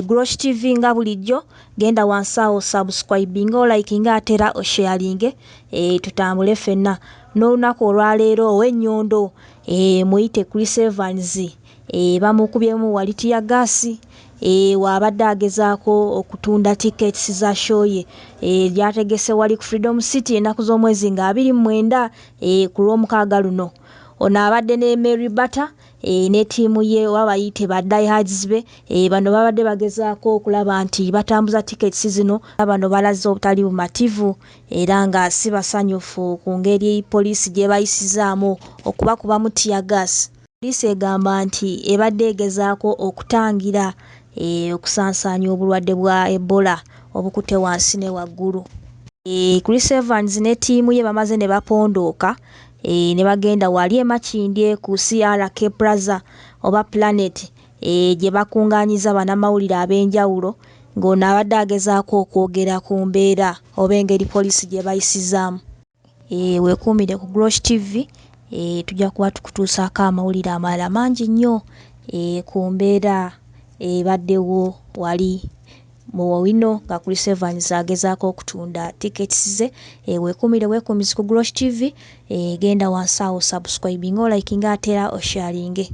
Grosh TV nga bulijjo genda wansi awo subscribing likinga atera osharinge tutambule ffenna n'olunaku olwaleero ow'ennyondo muyite Chris Evans bamukubyemu waliti ya gaasi wabadde agezaako okutunda tickets za show ye lyategese wali ku Freedom City ennaku z'omwezi nga 29 ku Lwomukaaga luno. Ono abadde ne Mary Butter ne ttiimu ye oba bayite ba diehards be bano babadde bagezaako okulaba nti batambuza tickets zino. Bano balaze obutali bumativu era nga si basanyufu ku ngeri poliisi gye bayisizaamu okubakubamu tear gas. Poliisi egamba nti ebadde egezaako okutangira okusaasaanya obulwadde bwa Ebola obukutte wansi ne waggulu. Chris Evans ne ttiimu ye bamaze ne bapondooka ne bagenda wali e Makindye ku CRK Plaza oba Planet gye bakungaanyiza bannamawulire ab'enjawulo ng'ono abadde agezaako okwogera ku mbeera oba engeri poliisi gye bayisizaamu. Weekuumire ku Grosh TV tujja kuba tukutuusaako amawulire amalala mangi nnyo ku mbeera ebaddewo wali mu wino nga Chris Evans agezaako okutunda tickets ze. Weekuumire weekuumizi ku Grosh TV genda wansi awo subscribing likinga atera osharinge.